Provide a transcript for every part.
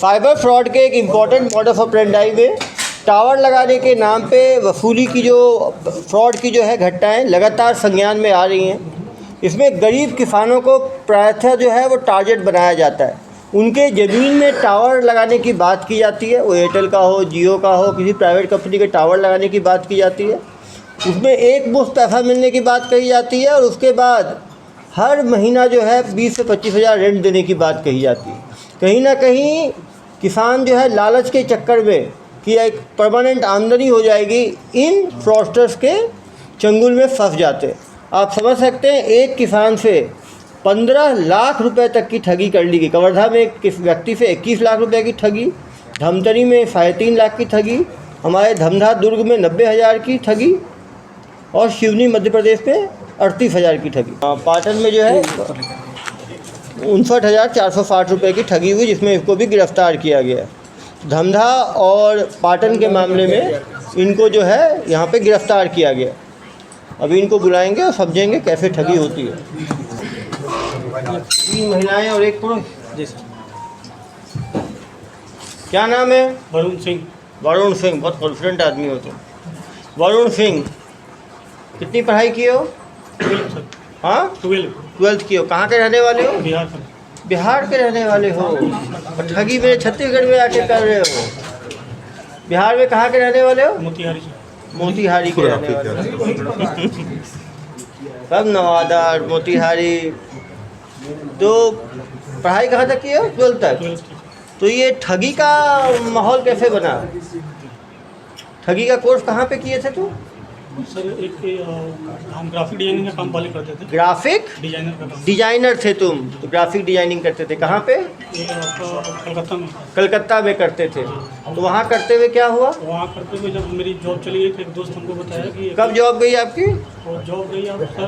Cyber fraud के एक important modus operandi में टावर लगाने के नाम पे वसूली की जो फ्रॉड की जो है घटनाएं लगातार संज्ञान में आ रही हैं। इसमें गरीब किसानों को प्रायतः जो है वो टारगेट बनाया जाता है। उनके ज़मीन में टावर लगाने की बात की जाती है, वो एयरटेल का हो, जियो का हो, किसी प्राइवेट कंपनी के टावर लगाने की बात की जाती है। उसमें एक मुश्त पैसा मिलने की बात कही जाती है और उसके बाद हर महीना जो है 20 से 25 हज़ार रेंट देने की बात कही जाती है। कहीं ना कहीं किसान जो है लालच के चक्कर में कि एक परमानेंट आमदनी हो जाएगी, इन फ्रॉडस्टर्स के चंगुल में फंस जाते हैं। आप समझ सकते हैं, एक किसान से 15 लाख रुपए तक की ठगी कर ली गई। कवर्धा में एक व्यक्ति से 21 लाख रुपए की ठगी, धमतरी में 3.5 लाख की ठगी, हमारे धमधा दुर्ग में 90,000 की ठगी और शिवनी मध्य प्रदेश में 38,000 की ठगी। पाटन में जो है 59,460 रुपये की ठगी हुई, जिसमें इसको भी गिरफ्तार किया गया। धमधा और पाटन के मामले में इनको जो है यहाँ पे गिरफ्तार किया गया। अभी इनको बुलाएंगे और समझेंगे कैसे ठगी होती है। 3 महिलाएं और 1 पुरुष। जी सर। क्या नाम है? वरुण सिंह। वरुण सिंह, बहुत कॉन्फिडेंट आदमी हो तुम। वरुण सिंह, कितनी पढ़ाई की हो? 12 सर। हाँ, 12th की हो। कहाँ के रहने वाले हो? बिहार सर। बिहार के रहने वाले हो और ठगी मेरे छत्तीसगढ़ में आके कर रहे हो। बिहार में कहाँ के रहने वाले हो? मोतिहारी सर। मोतिहारी के रहने वाले हो। सब नवादा, मोतिहारी। तो पढ़ाई कहाँ तक की है? 12th तक। 12th की। तो ये ठगी का माहौल कैसे बना? ठगी का कोर्स कहाँ पे किए थे तुम? सर एक हम ग्राफिक डिजाइनिंग का काम पहले करते थे। ग्राफिक डिजाइनर का काम। डिजाइनर थे तुम, तो ग्राफिक डिजाइनिंग करते थे। कहाँ पे? ये आपका कलकत्ता में। कलकत्ता में करते थे। तो वहाँ करते हुए क्या हुआ? वहाँ करते हुए जब मेरी जॉब चली गई, एक दोस्त हमको बताया कि कब जॉब गई आपकी? और जॉब गई आप सर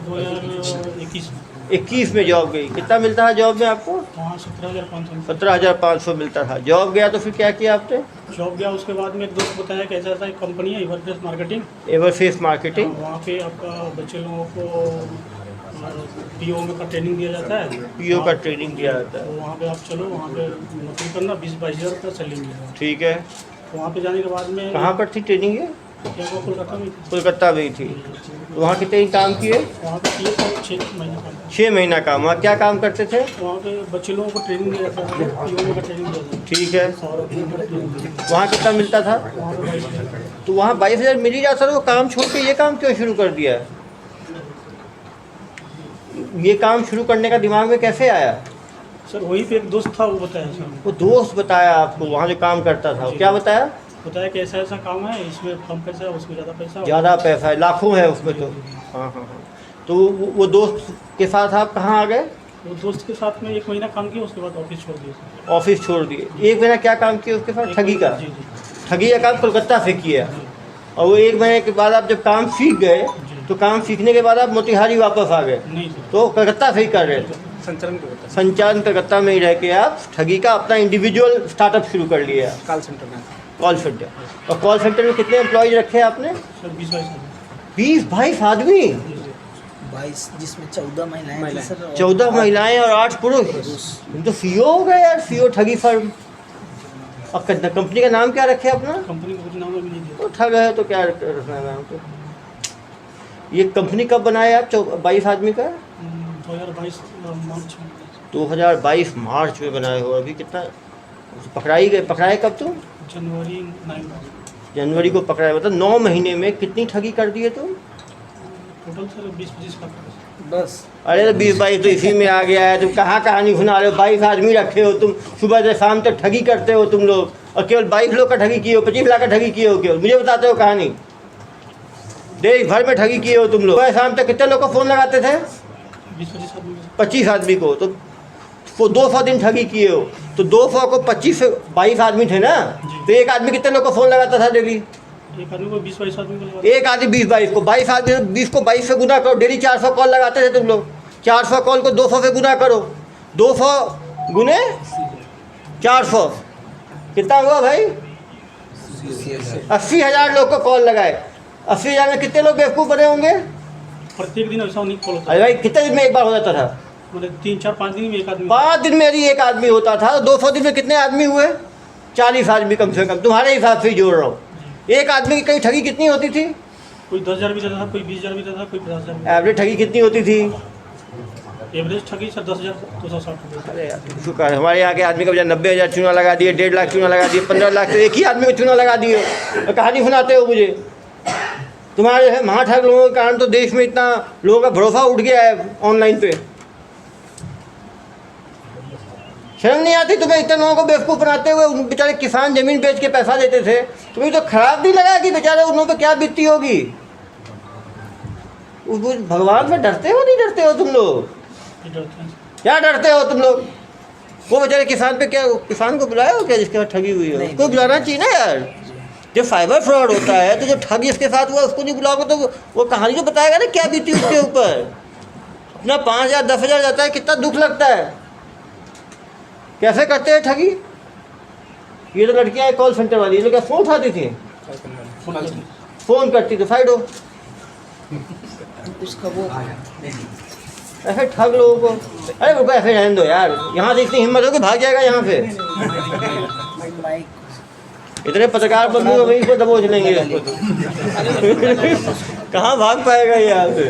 2021 में। 21 में जॉब गई। कितना मिलता है जॉब में आपको? वहाँ 17,500। 17,500 मिलता था। जॉब गया तो फिर क्या किया आपने? जॉब गया, उसके बाद में एक दोस्त बताया कि ऐसा ऐसा एक कंपनी है एवरफेस मार्केटिंग। एवरफेस मार्केटिंग। वहाँ पे आपका बच्चे लोगों को पीओ में का ट्रेनिंग दिया जाता है। पीओ का ट्रेनिंग दिया जाता तो है। वहाँ पे आप चलो, वहाँ पे नौकरी करना, 20-22 हज़ार रुपये सैलरी मिलेगा। ठीक है। तो वहाँ पे जाने के बाद में कहाँ पर थी ट्रेनिंग ये? क्या वो कोलकाता में थी। कोलकाता में ही थी। तो वहाँ कितने दिन काम किए? वहाँ पे किए थे 6 महीने काम। 6 महीना काम। वहाँ क्या काम करते थे? वहाँ पे बच्चे लोगों को ट्रेनिंग दिया जाता है, पीओ में का ट्रेनिंग दिया जाता है। ठीक है। सारा ट्रेनिंग दिया जाता वहाँ कितना मिलता था? है। वहाँ पे 22 हज़ार। तो वहाँ 22,000 मिल ही जाता था। वो काम छोड़ के ये काम क्यों शुरू कर दिया? ये काम शुरू करने का दिमाग में कैसे आया? सर वहीं पे एक दोस्त था, वो बताया सर। वो दोस्त बताया आपको वहाँ जो काम करता था? क्या बताया? बताया कि ऐसा ऐसा काम है, इसमें कम पैसा है, उसमें ज़्यादा पैसा है। ज़्यादा पैसा है, लाखों है उसमें तो। हाँ। तो वो दोस्त के साथ आप कहाँ आ गए? वो दोस्त के साथ में 1 महीना काम किया, उसके बाद ऑफिस छोड़ दिया सर। ऑफिस छोड़ दिए। 1 महीना क्या काम किया उसके साथ? ठगी का। जी जी। ठगी का काम कोलकाता से किया। और वो 1 महीने के बाद आप जब काम सीख गए, तो काम सीखने के बाद आप मोतिहारी वापस आ गए। नहीं सर, तो कलकत्ता से ही कर रहे थे। संचालन को होता है। संचालन कलकत्ता में ही रह के आप ठगी का अपना इंडिविजुअल स्टार्टअप शुरू कर लिया। कॉल सेंटर में। Call centre. और कॉल सेंटर में कितने एम्प्लॉयज रखे आपने? सर 20-22 हज़ार। 20-22 आदमी। 22, जिसमें 14 महिलाएं थी सर। 14 महिलाएं और 8 पुरुष। तुम तो सीईओ हो गए यार, सीईओ ठगी फर्म। और कंपनी का नाम क्या रखे अपना? कंपनी का कुछ नाम अभी नहीं दिया। तो ठग है तो क्या रखना है नाम? तो ये कंपनी कब बनाया आप 22 आदमी का? 2022 मार्च में। 2022 मार्च में बनाए हो। अभी कितना पकड़ाए कब तुम? जनवरी 9। जनवरी को पकड़ाए, मतलब 9 महीने में कितनी ठगी कर दी है तुम? Total sir 20-25 lakh. बस अरे तो 20-22 तो इसी में आ गया है। तुम कहाँ कहानी सुना रहे हो? 22 आदमी रखे हो तुम, सुबह से शाम तक ठगी करते हो तुम लोग। और केवल 22 लोग का ठगी किए हो, 25 लाख का ठगी किए हो केवल। मुझे बताते हो कहानी। देश भर में ठगी किए हो तुम लोग। सुबह शाम तक कितने लोग को फ़ोन लगाते थे? 20-25 आदमी। 25 आदमी को। तो 200 दिन ठगी किए हो। तो 200 को 25 से 22 आदमी थे ना, तो एक आदमी कितने लोग को फ़ोन लगाता था डेली? एक आदमी को 20-22 आदमी को लगा। एक आदमी 20-22 को, 22 आदमी 20 को 22 से गुना करो। डेली 400 कॉल लगाते थे तुम लोग। 400 कॉल को 200 से गुना करो। 200 गुने 400 कितना हुआ भाई? 80,000 लोग को कॉल लगाए। 80,000 में कितने लोग बेवकूफ़ बने होंगे? प्रत्येक दिन ऐसा नहीं कॉल होता। अरे भाई कितने दिन में एक बार हो जाता था? मतलब 3-4-5 दिन में एक आदमी 5 दिन में यदि एक आदमी होता था, 200 दिन में कितने आदमी हुए? 40 आदमी कम से कम, तुम्हारे हिसाब से ही जोड़ रहा हूँ। एक आदमी की कहीं ठगी कितनी होती थी? कोई 10,000 भी देता था, कोई 20,000 भी देता था, कोई 50,000 भी। एवरेज ठगी कितनी होती थी? एवरेज ठगी सर 10,260 रुपये। अरे यार शुक्र है, हमारे यहाँ के आदमी का बजाय 90,000 चूना लगा दिए, 1.5 लाख चूना लगा दिए, 15 लाख तो एक ही आदमी को चूना लगा दिए। और कहानी सुनाते हो मुझे। तुम्हारे है महाठग लोगों के कारण तो देश में इतना लोगों का भरोसा उठ गया है ऑनलाइन पे। शर्म नहीं आती तुम्हें इतने लोगों को बेवकूफ़ बनाते हुए? उन बेचारे किसान ज़मीन बेच के पैसा देते थे, तुम्हें तो खराब नहीं लगा कि बेचारे उन लोगों पर क्या बीतती होगी? उस भगवान से डरते हो नहीं डरते हो तुम लोग? डरते हैं। क्या डरते हो तुम लोग? वो बेचारे किसान पे क्या, किसान को बुलाया हो क्या जिसके साथ ठगी हुई है? उसको बुलाना चाहिए ना यार। जब साइबर फ्रॉड होता है तो जो ठग जिसके साथ हुआ उसको नहीं बुलाओगे तो वो कहानी जो बताएगा ना क्या बीती उसके ऊपर। अपना 5,000 10,000 जाता है, कितना दुख लगता है। कैसे करते हैं ठगी? ये तो लड़कियां कॉल सेंटर वाली, ये लोग क्या फ़ोन उठाती थी? फ़ोन करती थी, साइड हो। उसका वो ऐसे ठग लोगों को, अरे रुको ऐसे रहने दो यार, यहाँ से इतनी हिम्मत हो कि भाग जाएगा यहाँ से। माइक इतने पत्रकार बंधु वहीं को दबोच लेंगे। कहाँ भाग पाएगा ये यहाँ से?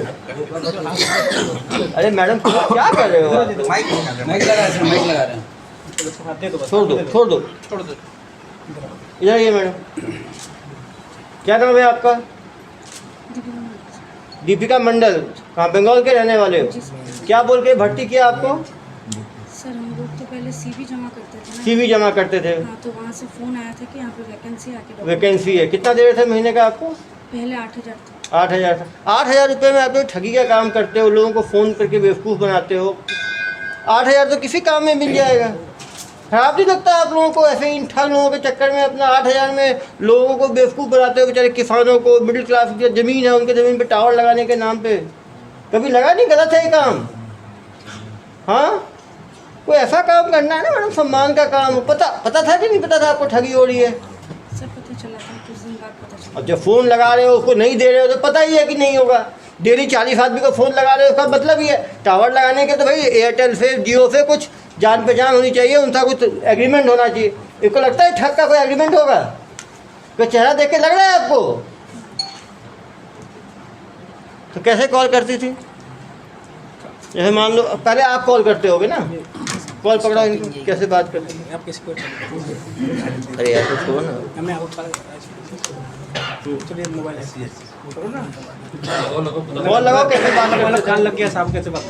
अरे मैडम क्या कर रहे हो? माइक लगा रहे हैं। छोड़ दो इधर आइए मैडम। क्या नाम है आपका? दीपिका मंडल। कहाँ, बंगाल के रहने वाले हो? क्या बोल के भर्ती किया आपको? सर हम लोग तो पहले सीवी जमा करते थे ना। सीवी जमा करते थे? हाँ, तो वहाँ से फ़ोन आया था कि यहाँ पे वैकेंसी आके वैकेंसी है। कितना दे रहे थे महीने का आपको? पहले 8,000 था। 8,000 था। 8,000 रुपये में आप लोग ठगी का काम करते हो, लोगों को फ़ोन करके बेवकूफ़ बनाते हो। 8,000 तो किसी काम में मिल जाएगा। खराब नहीं लगता आप लोगों को ऐसे इन ठग लोगों के चक्कर में अपना 8,000 में लोगों को बेवकूफ़ बनाते हो? बेचारे किसानों को, मिडिल क्लास की ज़मीन है उनके ज़मीन पे टावर लगाने के नाम पे। कभी लगा नहीं गलत है ये काम? हाँ, कोई ऐसा काम करना है ना मैडम, सम्मान का काम। पता था कि नहीं पता था आपको ठगी हो रही है? सर पता चला था, कुछ दिन बाद पता चला। अब जब फ़ोन लगा रहे हो उसको नहीं दे रहे हो तो पता ही है कि नहीं होगा। डेली 40 आदमी को फ़ोन लगा रहे हो, उसका मतलब ही है टावर लगाने के तो भाई एयरटेल से, जियो से कुछ जान पहचान होनी चाहिए, उनका कुछ एग्रीमेंट होना चाहिए। इसको लगता है ठग का कोई एग्रीमेंट होगा? कोई चेहरा देख के लग रहा है आपको? तो कैसे कॉल करती थी? जैसे मान लो पहले आप कॉल करते होगे ना, कॉल पकड़ाओ इनको, कैसे बात करते हैं? आप किसी को अरे यार कुछ हो ना। हमें आउट चलिए मोबाइल ऐसे कॉल लगाओ, कैसे बात मान लो करते कान थे? लग गया साहब, कैसे बात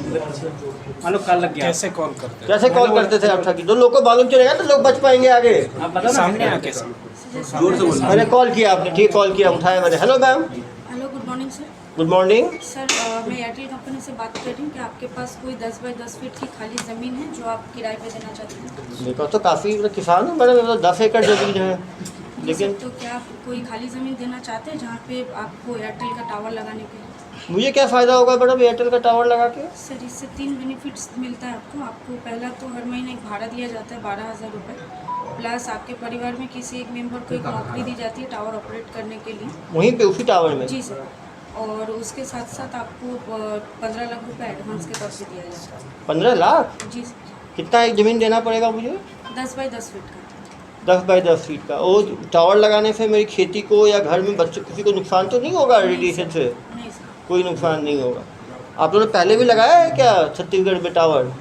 मान लो कान लग गया, कैसे कॉल करते कैसे कॉल करते थे आप ठगी? तो लोग को मालूम चलेगा तो लोग बच पाएंगे आगे। आप बताओ सामने आ कैसे जोर से मैंने कॉल किया, आपने ठीक कॉल किया, उठाया मैंने। Hello ma'am, hello, good morning sir. Good morning. Sir मैं एयरटेल कंपनी से बात कर रही हूँ कि आपके पास कोई 10 बाई 10 फीट की खाली ज़मीन है जो आप किराए पे देना चाहते हैं? मेरे पास तो काफ़ी किसान हूँ मैडम, 10 एकड़ ज़मीन है। लेकिन तो क्या आप कोई खाली ज़मीन देना चाहते हैं जहाँ पे आपको एयरटेल का टावर लगाने के लिए? मुझे क्या फ़ायदा होगा मैडम एयरटेल का टावर लगा के? सर इससे 3 बेनिफिट्स मिलता है आपको। पहला तो हर महीने एक भाड़ा दिया जाता है 12,000 रुपये, प्लस आपके परिवार में किसी एक मेंबर को एक नौकरी दी जाती है टावर ऑपरेट करने के लिए। वहीं पे उसी टावर में? जी सर। और उसके साथ साथ आपको 15 लाख रुपए एडवांस के तौर पे दिया जाता है। 15 लाख? जी सर। कितना एक ज़मीन देना पड़ेगा मुझे? 10 बाई 10 फीट का। 10 बाई 10 फीट का। वो टावर लगाने से मेरी खेती को या घर में बच्चों किसी को नुकसान तो नहीं होगा रेडिएशन से? नहीं सर। कोई नुकसान नहीं होगा। आप लोगों ने पहले भी लगाया है क्या छत्तीसगढ़ में टावर?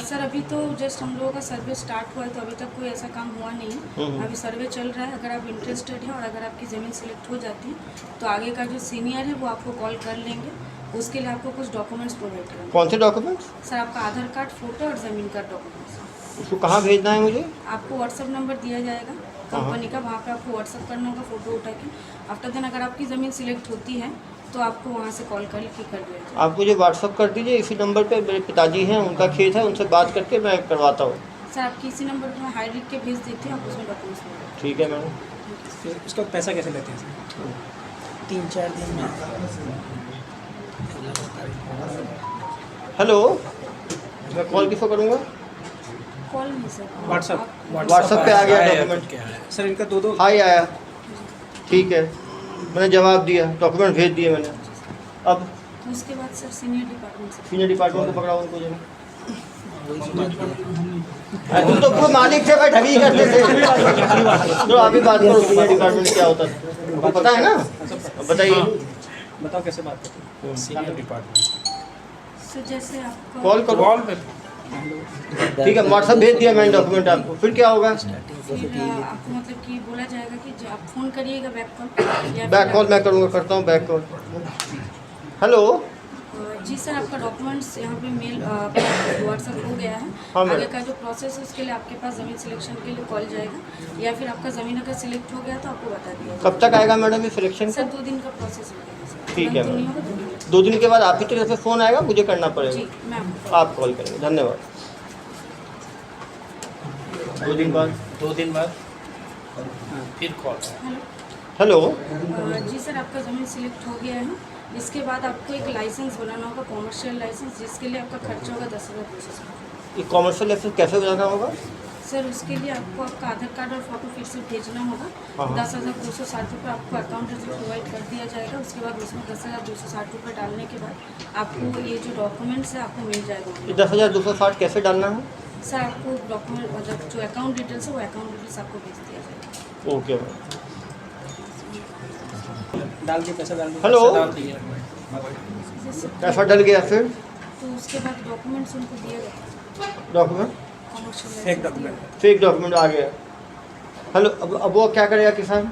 सर अभी तो जस्ट हम लोगों का सर्वे स्टार्ट हुआ है, तो अभी तक कोई ऐसा काम हुआ नहीं है। अभी सर्वे चल रहा है। अगर आप इंटरेस्टेड हैं और अगर आपकी ज़मीन सेलेक्ट हो जाती है तो आगे का जो सीनियर है वो आपको कॉल कर लेंगे। उसके लिए आपको कुछ डॉक्यूमेंट्स प्रोवाइड करेंगे। कौन से डॉक्यूमेंट्स? सर आपका आधार कार्ड, फोटो और ज़मीन का डॉक्यूमेंट्स। उसको कहाँ भेजना है मुझे? आपको व्हाट्सअप नंबर दिया जाएगा कंपनी का, वहाँ पे आपको व्हाट्सअप करना होगा फ़ोटो उठा के। आफ्टर देन अगर आपकी ज़मीन सिलेक्ट होती है तो आपको वहाँ से कॉल करके कर दिया जाएगा। आप मुझे व्हाट्सअप कर दीजिए इसी नंबर पे। मेरे पिताजी हैं, उनका खेत है, उनसे बात करके मैं करवाता हूँ। सर आपकी इसी नंबर पर मैं हाई लिख के भेज देती हूँ, आप उसमें डॉक्यूमेंट्स भेज ठीक है मैडम। फिर उसका पैसा कैसे लेते हैं सर? 3-4 दिन में हेलो, मैं कॉल किसको करूँगा? कॉल नहीं सर, व्हाट्सअप व्हाट्सएप पे आ गया डॉक्यूमेंट। सर इनका 2-2 हाई आया, ठीक है, मैंने जवाब दिया, डॉक्यूमेंट भेज दिए मैंने। अब उसके बाद सर सीनियर डिपार्टमेंट से सीनियर डिपार्टमेंट को पकड़ाओ उनको जरा। वही बात है। तुम तो पूरे मालिक से भाई ठगी करते थे। तो आप ही बात करो सीनियर डिपार्टमेंट क्या होता है, आपको पता है ना, बताइए। बताओ कैसे बात करते हैं सीनियर डिपार्टमेंट। सर जैसे आपका कॉल करो, कॉल पे ठीक है, व्हाट्सएप भेज दिया मैंने डॉक्यूमेंट आपको, फिर क्या होगा? फिर आपको मतलब कि बोला जाएगा कि जो आप फ़ोन करिएगा बैक कॉल या बैक फिर कॉल मैं करूँगा, करता हूँ बैक कॉल। हेलो, जी सर, आपका डॉक्यूमेंट्स यहाँ पे मेल व्हाट्सएप हो गया है। हाँ, मैम। आगे का जो प्रोसेस है उसके लिए आपके पास ज़मीन सिलेक्शन के लिए कॉल जाएगा, या फिर आपका ज़मीन अगर सिलेक्ट हो गया तो आपको बता दिया जाएगा। कब तक आएगा मैडम ये सिलेक्शन सर का? 2 दिन का प्रोसेस लगेगा सर। ठीक है, तुरंत तो नहीं मैम। होगा, 2 दिन लगेगा। 2 दिन के बाद आप ही तरफ से फ़ोन आएगा, मुझे करना जी पड़ेगा? मैम। आप कॉल करेंगे, धन्यवाद। 2 दिन बाद 2 दिन बाद फिर कॉल। हेलो। हेलो, जी सर, आपका ज़मीन सिलेक्ट हो गया है। इसके बाद आपको एक लाइसेंस बनाना होगा, कॉमर्शियल लाइसेंस, जिसके लिए आपका खर्चा होगा 10,200। ये कॉमर्शियल लाइसेंस कैसे बनाना होगा? सर उसके लिए आपको आपका आधार कार्ड और फोटो फिर से भेजना होगा। हाँ। 10,260 रुपये आपको अकाउंट से प्रोवाइड कर दिया जाएगा। उसके बाद उसमें 10,260 रुपये डालने के बाद आपको ये जो डॉक्यूमेंट्स है आपको मिल जाएगा। ये 10,260 कैसे डालना है? सर आपको डॉक्यूमेंट मतलब जो अकाउंट डिटेल्स है वो अकाउंट डिटेल्स आपको भेज दिया जाएगा। Okay ma'am. डाल के पैसा डाल के हेलो। पैसा डाल दिए। पैसा डल गया, फिर तो उसके बाद डॉक्यूमेंट्स उनको दिया जाएगा, document commercial fake licence document. Fake document आ गया। हेलो, अब वो क्या करेगा किसान?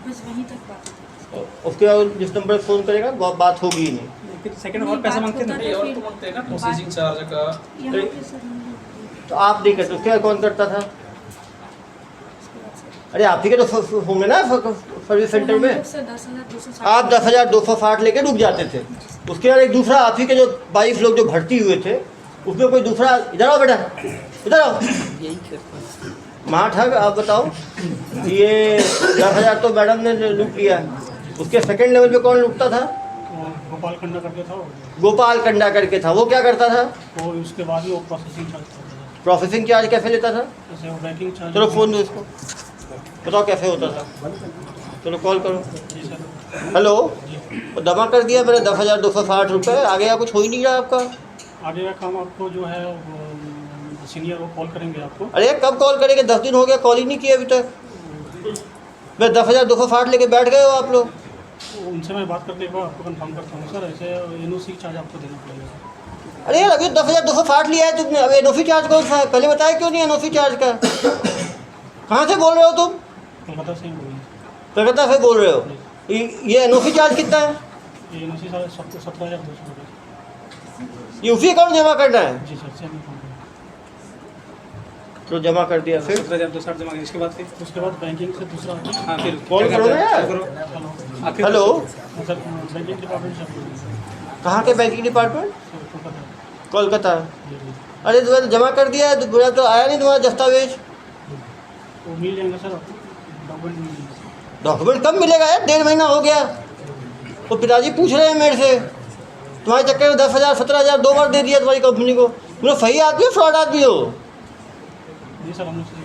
बस वहीं तक बात होती है। उसके बाद जिस नंबर पर फ़ोन करेगा वो बात होगी ही नहीं। फिर सेकंड और पैसा मांगते हैं ना। नहीं, और बात तो मांगते हैं ना बात- प्रोसेसिंग चार्ज का। यहाँ पे सर हम लोग तो आप नहीं करते, उसके बाद कौन करता था? उसके बाद सर अरे आप ही के तो होंगे ना सर्विस सेंटर में। सर 10,260 आप 10,260 लेके रुक जाते थे। उसके बाद एक दूसरा आप ही के जो 22 लोग जो भर्ती हुए थे, उसमें कोई दूसरा, इधर आओ बेटा, इधर आओ, यही करते हैं। महाठग, आप बताओ, ये 10,000 तो मैडम ने लूट लिया, उसके सेकंड लेवल पे कौन लूटता था? गोपाल खंडा करके था वो। गोपाल कंडा करके था, वो क्या करता था? वो उसके बाद ही वो प्रोसेसिंग चार्ज करता था। प्रोसेसिंग चार्ज कैसे लेता था? जैसे वो बैंकिंग चार्ज। चलो फ़ोन दो इसको, बताओ कैसे होता था। चलो कॉल करो। जी सर। हेलो, वो जमा कर दिया मैंने 10,260 रुपये, आगे या कुछ हो ही नहीं रहा आपका। आगे का काम आपको जो है सीनियर वो कॉल करेंगे आपको। अरे कब कॉल करेंगे? 10 दिन हो गया, कॉल ही नहीं किया अभी तक। मैं 10,260 लेके बैठ गए हो आप लोग। उनसे मैं बात करके एक बार आपको कंफर्म करता हूँ सर। ऐसे एनओसी चार्ज आपको देना पड़ेगा। अरे यार, अभी 10,260 लिया है तुमने, अब एनओसी चार्ज कौन सा है? पहले बताया क्यों नहीं एनओसी चार्ज का? कहाँ से बोल रहे हो तुम? कोलकाता से ही बोलिए। कलकत्ता से बोल रहे हो? ये एनओसी चार्ज कितना है? ये एनओसी सर 17,200 रुपये। ये उसी अकाउंट जमा करना है? जी सर, सेम अकाउंट। तो जमा कर दिया, फिर 17,260 जमा किया। इसके बाद फिर उसके बाद बैंकिंग से दूसरा। हाँ फिर कॉल करो ना यार। हेलो। आखिर हेलो, सर बैंकिंग डिपार्टमेंट से बोल रहे हैं। कहाँ के banking department? Sir Kolkata. Kolkata. जी जी। अरे तुम्हारा जमा कर दिया है, पूरा तो आया नहीं तुम्हारा दस्तावेज। वो मिल जाएंगे सर आपको, डॉक्यूमेंट मिल जाएंगे। डॉक्यूमेंट कब मिलेगा यार? 1.5 महीना हो गया। तो पिताजी पूछ रहे हैं मेरे से, तुम्हारे चक्कर में 10,000 17,000 2 बार दे दिया तुम्हारी कंपनी को। तुम लोग सही आदमी हो, फ्रॉड आदमी हो? जी सर, हम लोग से आ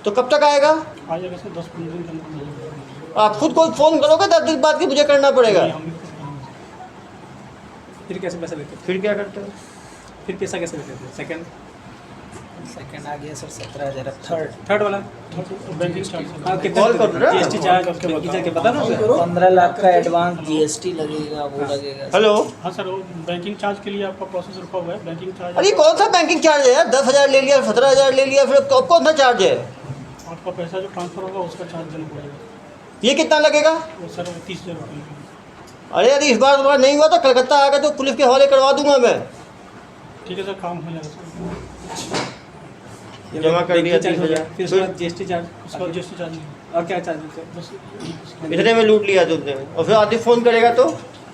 तो कब तक आएगा? जाएगा सर, 10-15 दिन के अंदर मिल जाएगा। आप खुद कोई फ़ोन करोगे 10 दिन बाद कि मुझे करना पड़ेगा? नहीं, हम भी खुद करेंगे। फिर कैसे पैसा लेते हैं? फिर क्या करते हो? फिर पैसा कैसे लेते थे? सेकंड सेकंड आ गया सर 17,000। थर्ड थर्ड वाला बैंकिंग चार्ज। हाँ कितना कॉल कर रहा है? जीएसटी चार्ज बैंकिंग चार्ज के पता ना उसे? 15 लाख का एडवांस जीएसटी लगेगा, वो लगेगा। हेलो, हाँ सर, वो बैंकिंग चार्ज के लिए आपका प्रोसेस रुका हुआ है। बैंकिंग चार्ज अरे कौन सा बैंकिंग चार्ज है यार? 10,000 ले लिया, 17,000 ले लिया, फिर अब कौन सा चार्ज है? आपका पैसा जो ट्रांसफर होगा उसका चार्ज देना पड़ेगा। ये कितना लगेगा? वो सर 30,000 रुपये। अरे यार, इस बार तुम्हारा नहीं हुआ तो कलकत्ता आ गए तो पुलिस के हवाले करवा दूंगा मैं। ठीक है सर, काम हो जाएगा सर। जमा कर दिया 30,000। फिर उसके बाद जीएसटी चार्ज, उसका जीएसटी चार्ज नहीं। और क्या चार्ज देते हैं? बस इतने में लूट लिया तुमने, और फिर आदमी फ़ोन करेगा तो?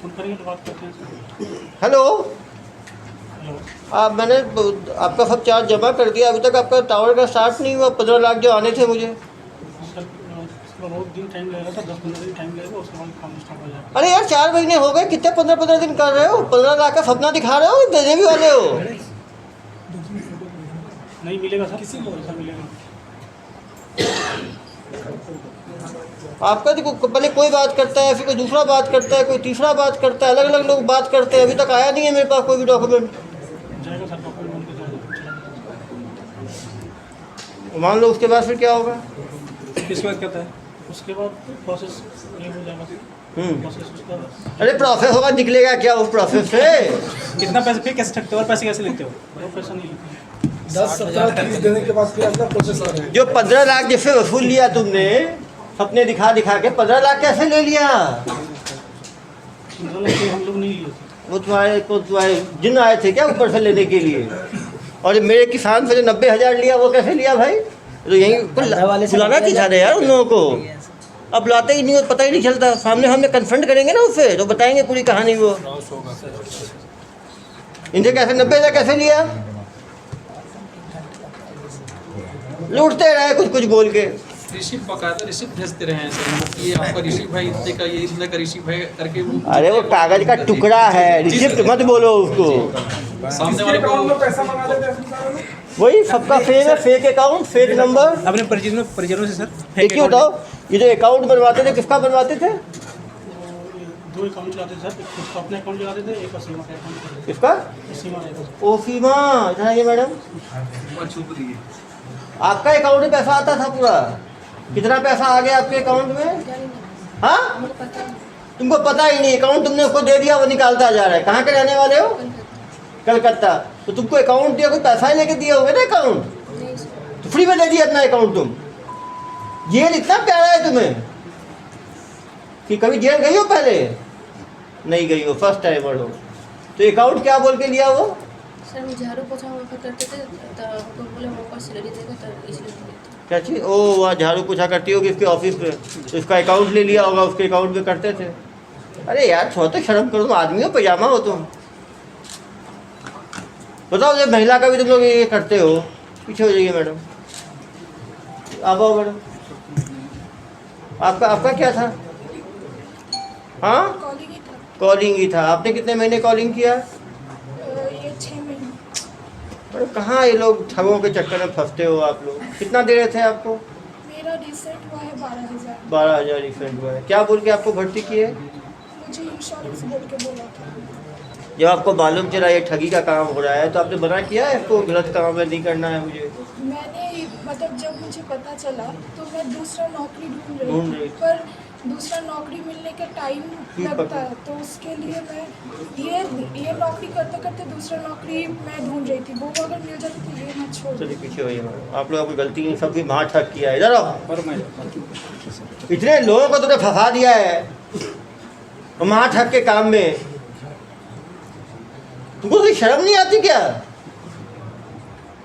फोन करेंगे तो बात करते हैं सर। Hello, hello. आप मैंने आपका सब चार्ज जमा कर दिया, अभी तक आपका टावर का स्टार्ट नहीं हुआ। 15 लाख जो आने थे मुझे। सर उसका बहुत दिन टाइम लगेगा सर, 10-15 दिन टाइम लगेगा, उसके बाद काम स्टार्ट हो जाएगा। अरे यार, 4 महीने हो गए, कितने 15-15 दिन कर रहे हो? 15 लाख का सपना दिखा रहे हो, देने भी वाले हो? नहीं मिलेगा सर, किसी को पैसा मिलेगा। आपका देखो, पहले कोई बात करता है, फिर कोई दूसरा बात करता है, कोई तीसरा बात करता है, अलग अलग लोग बात करते हैं। अभी तक आया नहीं है मेरे पास कोई भी डॉक्यूमेंट। जाएगा सर, डॉक्यूमेंट बन के जाएगा। मान लो उसके बाद फिर क्या होगा? किसके बाद कहता है? उसके बाद प्रोसेस ये हो जाएगा, प्रोसेस उसका। अरे प्रोसेस होगा, निकलेगा क्या उस प्रोसेस से? कितना पैसे फिर कैसे ठगते हो और पैसे कैसे लेते हो? वो पैसा नहीं लेते। 10-17-30 देने के बाद फिर अपना प्रोसेस आ रहा है। जो 15 लाख जिससे वसूल लिया तुमने, सपने दिखा दिखा के 15 लाख कैसे ले लिया? मतलब कि हम लोग नहीं लिए थे। वो तुम्हारे जिन आए थे क्या ऊपर से लेने के लिए? और मेरे किसान से जो 90,000 लिया वो कैसे लिया भाई? तो यहीं बुलाना चाहिए था यार उन लोगों को। अब लाते ही नहीं, पता ही नहीं चलता। सामने हमने कन्फ्रंट करेंगे ना उससे तो बताएंगे पूरी कहानी। वो इनसे कैसे 90,000 कैसे लिया? लूटते रहे कुछ कुछ बोल के। रिसिप्ट बकायदा रिसिप्ट भेजते रहे हैं सर, ये आपका रिसिप्ट भाई इतने का, ये इतने का रिसिप्ट भाई करके वो। अरे वो कागज का टुकड़ा है, रिसिप्ट मत बोलो उसको। सामने वाले को पैसा मंगा लेते हैं। वही सबका फेक है, फेक अकाउंट, फेक नंबर। अपने परिजनों से सर एक ही बताओ, ये जो अकाउंट बनवाते थे किसका बनवाते थे? 2 अकाउंट चलाते थे सर, एक उसका अपने अकाउंट चलाते थे, एक सीमा का अकाउंट। किसका? सीमा रहेगा। ओ सीमा, इधर आइए मैडम। छुप रही है। आपका अकाउंट में पैसा आता था पूरा? कितना पैसा आ गया आपके अकाउंट में? हाँ, तुमको पता ही नहीं। अकाउंट तुमने उसको दे दिया, वो निकालता जा रहा है। कहाँ के रहने वाले हो? कलकत्ता। तो तुमको अकाउंट दिया, कोई पैसा ही लेके दिए होंगे ना अकाउंट? तो फ्री में दे दिया अपना अकाउंट तुम। जेल इतना प्यारा है तुम्हें कि कभी जेल गई हो पहले? नहीं गई हो, फर्स्ट टाइमर हो। तो अकाउंट क्या बोल के लिया वो? सर हम झाड़ू पोछा वहाँ पर करते थे, तो हमको बोले वहाँ पर सैलरी देगा, तो इसलिए क्या चीज़? ओ वहाँ झाड़ू पोछा करती होगी इसके ऑफिस पे, तो इसका अकाउंट ले लिया होगा, उसके अकाउंट में करते थे। अरे यार थोड़ा तो शर्म करो, तुम आदमी हो पैजामा हो तुम। बताओ जब महिला का भी तुम लोग ये करते हो। पीछे हो जाइए मैडम, आप आओ मैडम। आपका क्या था? हाँ, कॉलिंग ही था। आपने कितने महीने कॉलिंग किया? ये 6 महीने। अरे कहाँ ये लोग ठगों के चक्कर में फंसते हो आप लोग। कितना दे रहे थे आपको? मेरा रिसेंट हुआ है 12,000। 12,000 रिफंड हुआ है। क्या बोल के आपको भर्ती किए? मुझे इंश्योरेंस बोल के बोला था। जब आपको मालूम चला ये ठगी का काम हो रहा है तो आपने मना किया है इसको गलत काम है, नहीं करना है मुझे? मैंने मतलब जब मुझे पता चला तो मैं दूसरा नौकरी ढूंढ ढूंढ रही रही थी, पर दूसरा नौकरी मिलने का टाइम लगता है, तो उसके लिए मैं ये नौकरी करते करते दूसरा नौकरी मैं ढूंढ रही थी। वो अगर मिल जाती तो ये मैं छोड़। चलिए पीछे होइए मैडम, आप लोगों की गलती नहीं, सबकी मार ठग किया है। इधर आओ। इतने लोगों को तुमने फंसा दिया है मार ठग के काम में, तुमको कोई शर्म नहीं आती क्या?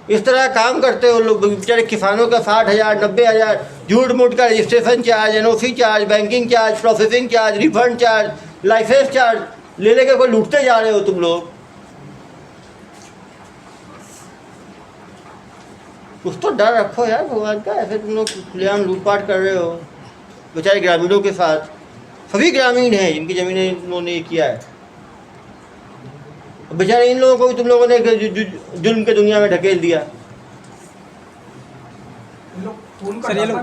इस तरह काम करते हो लोग। बेचारे किसानों का 60,000 90,000 झूठ मूठ का registration charge, NOC charge, banking charge, processing charge, refund charge, licence charge ले लेके कोई लूटते जा रहे हो तुम लोग। कुछ तो डर रखो यार भगवान का। ऐसे तुम लोग खुलेआम लूटपाट कर रहे हो बेचारे ग्रामीणों के साथ। सभी ग्रामीण हैं जिनकी ज़मीनें इन्होंने ये किया है। बेचारे इन लोगों को भी तुम लोगों ने जुल्म के दुनिया में ढकेल दिया। सर ये लोग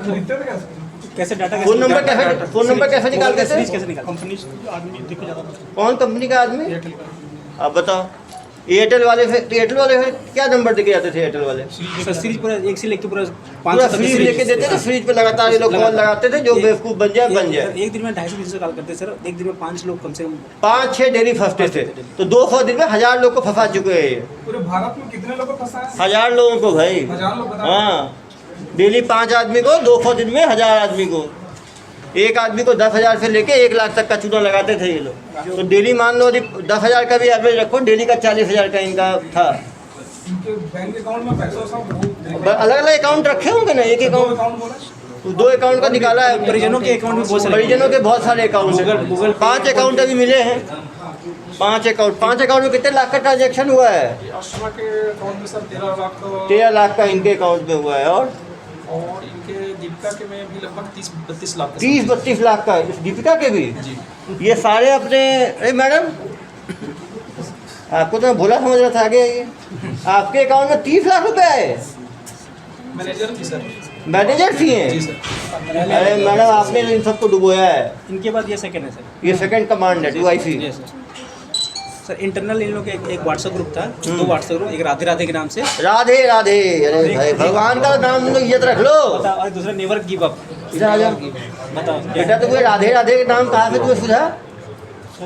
कैसे डाटा, फ़ोन नंबर कैसे निकालते थे? कैसे निकालते? कंपनी आदमी दिख जाता था। कौन कंपनी का आदमी? एयरटेल का। आप बताओ। एयरटेल वाले से, तो एयरटेल वाले से क्या नंबर देके जाते थे? एयरटेल वाले सर सीरीज पूरा एक से लेके पूरा पूरा फ्रीज लेके देते थे। फ्रीज पे लगातार ये लोग कॉल लगाते थे, जो बेवकूफ़ बन जाए बन जाए। एक दिन में 250-300 कॉल करते सर। एक दिन में 5 लोग कम से कम 5-6 डेली फंसते थे, तो 200 दिन में 1000 लोग को फंसा चुके हैं ये। पूरे भारत में कितने लोगों को फंसा है? 1000 लोगों को भाई। 1000 लोग बताओ। हाँ, डेली 5 आदमी को, 200 दिन में 1000 आदमी को। एक आदमी को 10,000 से लेके 1 लाख तक का चूना लगाते थे ये लोग। तो डेली मान लो 10,000 का भी एवरेज रखो, डेली का 40,000 का इनका था। इनके बैंक अकाउंट में पैसा सब अलग अलग अकाउंट रखे होंगे ना, एक अकाउंट, बोला 2 अकाउंट का निकाला है। परिजनों के अकाउंट में बहुत सारे, परिजनों के बहुत सारे अकाउंट हैं। गूगल 5 अकाउंट अभी मिले हैं। 5 अकाउंट में कितने लाख का ट्रांजेक्शन हुआ है? आश्रमा के अकाउंट में सर 13 लाख 13 लाख का इनके अकाउंट में हुआ है। और इनके दीपिका के में भी लगभग 30-32 लाख का। 30-32 लाख का दीपिका के भी। ये सारे अपने। अरे मैडम आपको तो मैं भोला समझ रहा था। आगे आइए। आपके अकाउंट में 30 लाख रुपए आए? मैनेजर थी सर। मैनेजर थी हैं? जी सर। अरे मैडम आपने इन सबको डुबोया है। इनके बाद ये सेकंड है सर। ये सेकंड कमांड है 2IC। सर इंटरनल इन लोग का एक व्हाट्सएप ग्रुप था, 2 व्हाट्सएप ग्रुप, एक राधे राधे के नाम से, राधे राधे, अरे भाई भगवान का नाम तुम लोग इज्जत रख लो। बताओ, और दूसरा नेवर गिव अप। इधर आ जाओ। बताओ बेटा तुम्हें राधे राधे के नाम कहाँ से तुम्हें सूझा? सर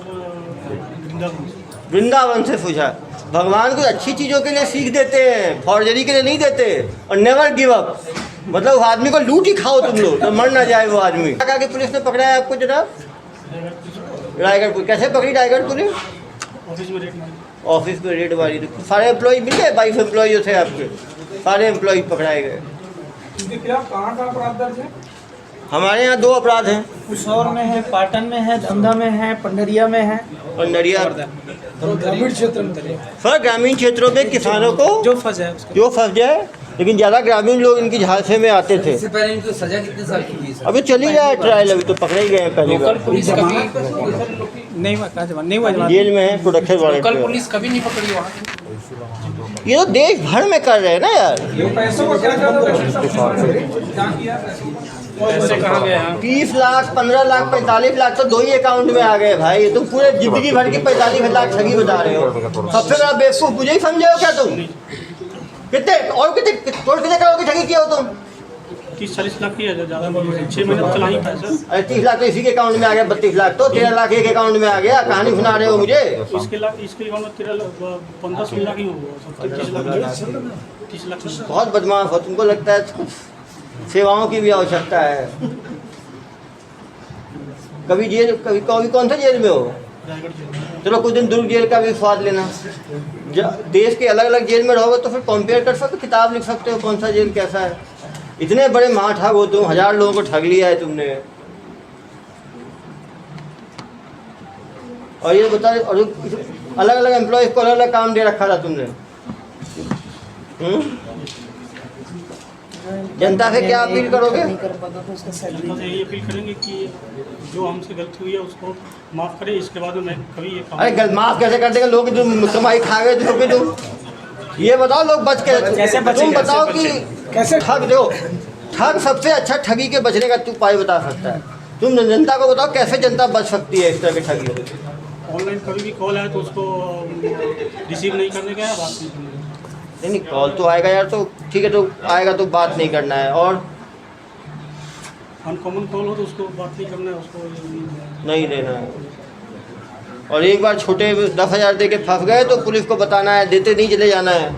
वृंदावन से। वृंदावन से सूझा। भगवान को अच्छी चीज़ों के लिए सीख देते हैं, फॉर्जरी के लिए नहीं देते। और नेवर गिव अप मतलब उस आदमी को लूट ही खाओ तुम लोग, तो मर ना जाए वो आदमी। क्या कि पुलिस ने पकड़ा है आपको जनाब? रायगढ़ पुलिस। कैसे पकड़ी रायगढ़ पुलिस? ऑफिस में रेड मारी। ऑफिस में रेड मारी तो सारे एम्प्लॉय मिल गए? 22 एम्प्लॉय जो थे आपके, सारे एम्प्लॉय पकड़ाए गए। इनके खिलाफ कहाँ का अपराध दर्ज है? हमारे यहाँ 2 अपराध हैं। कुशौर में है, पाटन में है, धंधा में है, पंडरिया में है। और नरिया और ग्रामीण क्षेत्र में सर ग्रामीण क्षेत्रों में किसानों को जो फंस है उसको जो फंस जाए, लेकिन ज़्यादा ग्रामीण लोग इनकी झांसे में आते थे। इससे पहले इनको सजा कितने साल की हुई? अभी चली जाए ट्रायल, अभी तो पकड़े ही गए हैं पहली बार। पुलिस कभी नहीं हुआ, कहाँ जमा नहीं हुआ, जमा जेल में है प्रोडक्शन वारंट कल पे। पुलिस कभी नहीं पकड़ी वहाँ। ये तो देश भर में कर रहे हैं ना यार। पैसों को क्या पैसे कहाँ गए हैं? 30 लाख 15 लाख 45 लाख तो 2 ही अकाउंट में आ गए भाई। तुम पूरे जिंदगी भर की 45 लाख ठगी बता रहे हो। सबसे बड़ा बेवकूफ मुझे ही समझे हो क्या तुम? कितने और कितने करोड़ की ठगी किया हो तुम? 30-40 लाख की है, ज़्यादा 6 महीने तक चला ही पाया सर। अरे 30 लाख तो इसी के अकाउंट में आ गया, 32 लाख तो 13 लाख एक अकाउंट में आ गया। कहानी सुना रहे हो मुझे? इसके अकाउंट में 15-16 लाख ही हुआ, 30 लाख। बहुत बदमाश हो, तुमको लगता है कुछ सेवाओं की भी आवश्यकता है। कभी जेल कभी कौन सा जेल में हो? रायगढ़ जेल। चलो कुछ दिन दुर्ग जेल का भी स्वाद लेना। देश के अलग अलग जेल में रहोगे तो फिर कंपेयर कर सकते हो, किताब लिख सकते हो कौन सा जेल कैसा है। इतने बड़े महाठग हो तुम, 1000 लोगों को ठग लिया है तुमने। और ये बता, और अलग अलग एम्प्लॉयज को अलग अलग काम दे रखा था तुमने। जनता से क्या अपील करोगे? जनता से यही अपील करेंगे कि जो हमसे गलती हुई है उसको माफ़ करें। इसके बाद में मैं कभी ये काम अरे माफ कैसे कर देगा? लोग जो कमाई खा गए तुम ये बताओ, लोग बच के कैसे बचेंगे? तुम बताओ कि कैसे ठग दो। ठग सबसे अच्छा ठगी के बचने का तू उपाय बता सकता है। तुम जनता को बताओ कैसे जनता बच सकती है इस तरह के ठगियों से। ऑनलाइन कभी भी कॉल आए तो उसको रिसीव नहीं करने का है, बात नहीं करने का। नहीं कॉल तो आएगा यार, तो ठीक है, तो आएगा तो बात नहीं करना है। और अनकॉमन कॉल हो तो उसको बात नहीं करना है, उसको नहीं देना है। और एक बार छोटे 10,000 दे के फंस गए तो पुलिस को बताना है, देते नहीं चले जाना है।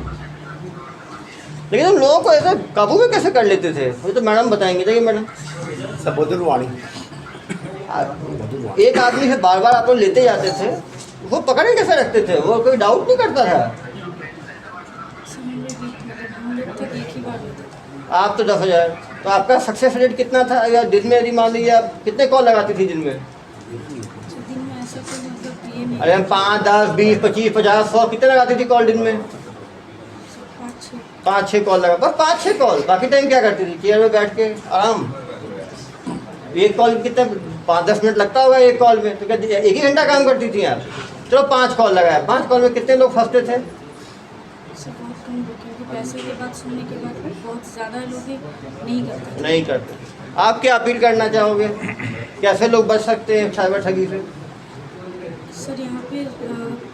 लेकिन तुम लोगों को ऐसे काबू में कैसे कर लेते थे? वो तो मैडम बताएंगे। देखिए मैडम, एक आदमी से बार बार आप लोग लेते जाते थे, वो पकड़े कैसे रखते थे? वो कोई डाउट नहीं करता था? हम लोग तक एक ही बार होता था। आप तो 10,000, तो आपका सक्सेस रेट कितना था? या दिन में यदि मान लीजिए आप कितने कॉल लगाती थी दिन में? दिन में ऐसा कोई मतलब ये नहीं। अरे हम 5, 10, 20, 25, 50, 100 कितने लगाती थी कॉल दिन में? 5-6 कॉल लगा, बस 5-6 कॉल। बाकी टाइम क्या करती थी? चेयर में बैठ के आराम। एक कॉल कितने 5-10 मिनट लगता होगा एक कॉल में, तो क्या 1 ही घंटा काम करती थी आप? चलो 5 कॉल लगाया, 5 कॉल में कितने लोग फंसते थे? बहुत कम लोग, क्योंकि पैसे की बात सुनने के बाद बहुत ज़्यादा लोग नहीं करते। नहीं करते। आप क्या अपील करना चाहोगे? कैसे लोग बच सकते हैं साइबर ठगी से? सर यहाँ पे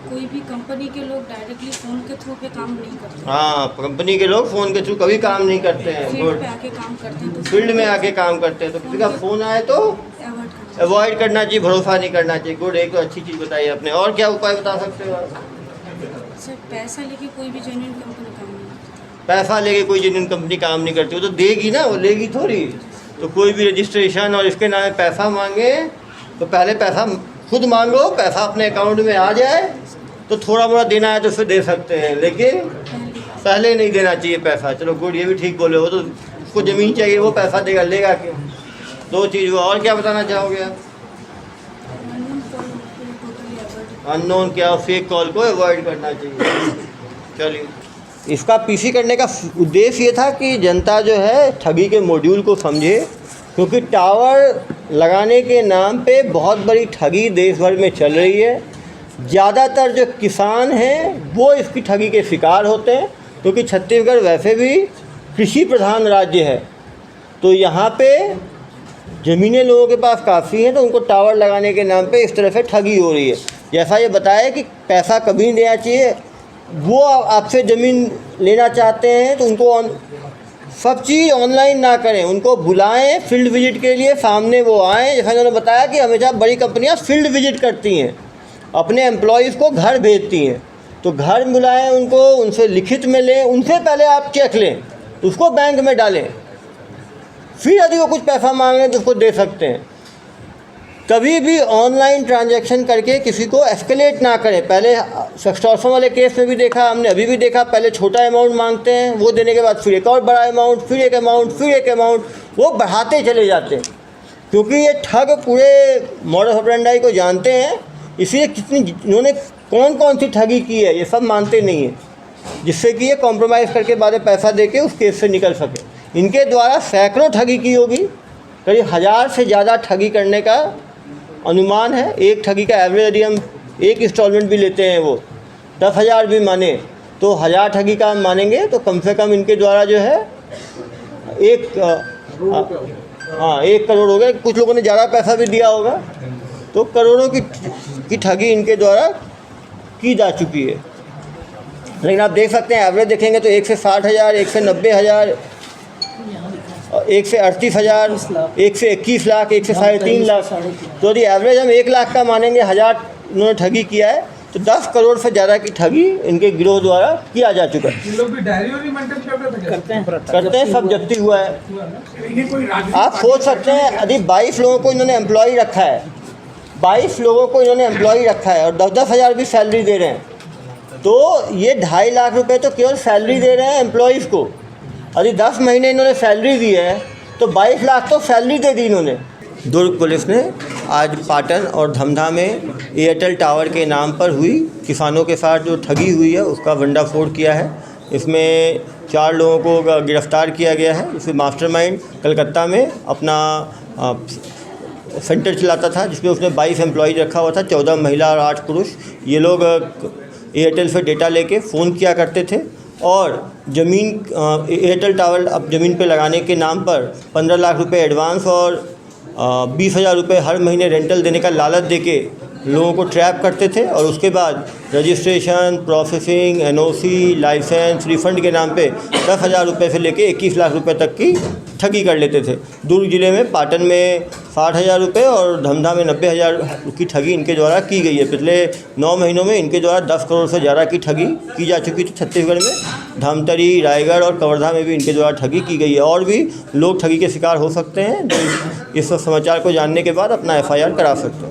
कोई भी कंपनी के लोग डायरेक्टली फ़ोन के थ्रू पे काम नहीं करते। हाँ, कंपनी के लोग फ़ोन के थ्रू कभी काम नहीं करते हैं। फील्ड पे आके काम करते हैं, तो फील्ड में आके काम करते हैं, तो किसी का फ़ोन आए तो अवॉइड करते अवॉइड करना चाहिए, भरोसा नहीं करना चाहिए। गुड, एक तो अच्छी चीज़ बताई आपने। और क्या उपाय बता सकते हो आप? हैं। सर पैसा लेके कोई भी जेन्युइन कंपनी काम नहीं करती। पैसा लेके कोई जेन्युइन कंपनी काम नहीं करती, वो तो देगी ना, वो लेगी थोड़ी। तो कोई भी रजिस्ट्रेशन और इसके नाम पैसा मांगे तो पहले पैसा खुद मांगो, पैसा अपने अकाउंट में आ जाए तो थोड़ा मोड़ा देना है तो फिर दे सकते हैं, लेकिन पहले नहीं देना चाहिए पैसा। चलो गुड, ये भी ठीक बोले हो। तो उसको ज़मीन चाहिए, वो पैसा देगा, लेगा क्यों? 2 चीज़ हुआ। और क्या बताना चाहोगे आप? अननोन क्या, फेक कॉल को अवॉइड करना चाहिए। चलिए, इसका पीसी करने का उद्देश्य ये था कि जनता जो है ठगी के मॉड्यूल को समझे, क्योंकि टावर लगाने के नाम पे बहुत बड़ी ठगी देश भर में चल रही है। ज़्यादातर जो किसान हैं वो इसकी ठगी के शिकार होते हैं, क्योंकि छत्तीसगढ़ वैसे भी कृषि प्रधान राज्य है। तो यहाँ पे ज़मीनें लोगों के पास काफ़ी हैं, तो उनको टावर लगाने के नाम पे इस तरह से ठगी हो रही है। जैसा ये बताया कि पैसा कभी नहीं देना चाहिए। वो आपसे ज़मीन लेना चाहते हैं तो उनको सब चीज़ ऑनलाइन ना करें, उनको बुलाएं फील्ड विजिट के लिए, सामने वो आएँ। जैसा उन्होंने बताया कि हमेशा बड़ी कंपनियां फील्ड विजिट करती हैं, अपने एम्प्लॉयज़ को घर भेजती हैं, तो घर बुलाएं उनको, उनसे लिखित में लें, उनसे पहले आप चेक लें, उसको बैंक में डालें, फिर यदि वो कुछ पैसा मांग रहे हैं तो उसको दे सकते हैं। कभी भी ऑनलाइन ट्रांजैक्शन करके किसी को एस्केलेट ना करें। पहले एक्सटॉर्शन वाले केस में भी देखा हमने, अभी भी देखा, पहले छोटा अमाउंट मांगते हैं, वो देने के बाद फिर एक और बड़ा अमाउंट, फिर एक अमाउंट, फिर एक अमाउंट, वो बढ़ाते चले जाते हैं। क्योंकि ये ठग पूरे मॉडस ऑपरेंडी को जानते हैं, इसलिए इन्होंने कौन कौन सी ठगी की है ये सब मानते नहीं हैं, जिससे कि ये कॉम्प्रोमाइज़ करके बाद में पैसा दे के उस केस से निकल सके। इनके द्वारा सैकड़ों ठगी की होगी, करीब 1000 से ज़्यादा ठगी करने का अनुमान है। एक ठगी का एवरेज यदि हम एक इंस्टॉलमेंट भी लेते हैं, वो 10,000 भी माने तो 1000 ठगी का हम मानेंगे तो कम से कम इनके द्वारा जो है 1 करोड़ हो गया। कुछ लोगों ने ज़्यादा पैसा भी दिया होगा, तो करोड़ों की ठगी इनके द्वारा की जा चुकी है। लेकिन आप देख सकते हैं एवरेज देखेंगे तो 1 से 60,000, 1 से 90,000, 1 से 38,000, 1 से 21 लाख, 1 से 3.5 लाख। तो यदि एवरेज हम 1 लाख का मानेंगे, 1000 उन्होंने ठगी किया है, तो 10 करोड़ से ज़्यादा की ठगी इनके गिरोह द्वारा किया जा चुका है। लोग भी डायरी और मेंटेन करते हैं, सब जब्ती हुआ है। आप सोच सकते हैं यदि 22 लोगों को इन्होंने एम्प्लॉय रखा है, 22 लोगों को इन्होंने एम्प्लॉय रखा है और 10-10 हज़ार भी सैलरी दे रहे हैं, तो ये 2.5 लाख रुपए तो केवल सैलरी दे रहे हैं एम्प्लॉयज़ को। यदि 10 महीने इन्होंने सैलरी दी है तो 22 लाख तो सैलरी दे दी इन्होंने। दुर्ग पुलिस ने आज पाटन और धमधा में एयरटेल टावर के नाम पर हुई किसानों के साथ जो ठगी हुई है उसका भंडाफोड़ किया है। इसमें 4 लोगों को गिरफ्तार किया गया है। इसमें मास्टरमाइंड कलकत्ता में अपना सेंटर चलाता था, जिसमें उसने 22 एम्प्लॉय रखा हुआ था, 14 महिला और 8 पुरुष। ये लोग एयरटेल से डेटा लेके फ़ोन किया करते थे और ज़मीन एयरटेल टावर अब ज़मीन पे लगाने के नाम पर 15 लाख रुपए एडवांस और 20,000 रुपये हर महीने रेंटल देने का लालच देके लोगों को ट्रैप करते थे और उसके बाद registration, processing, NOC, licence, refund के नाम पे 10,000 रुपये से लेके 21 लाख रुपए तक की ठगी कर लेते थे। दुर्ग ज़िले में पाटन में 60,000 रुपये और धमधा में 90,000 की ठगी इनके द्वारा की गई है। पिछले 9 महीनों में इनके द्वारा 10 करोड़ से ज़्यादा की ठगी की जा चुकी थी। छत्तीसगढ़ में धमतरी, रायगढ़ और कवर्धा में भी इनके द्वारा ठगी की गई है। और भी लोग ठगी के शिकार हो सकते हैं, जो इस समाचार को जानने के बाद अपना FIR करा सकते हैं।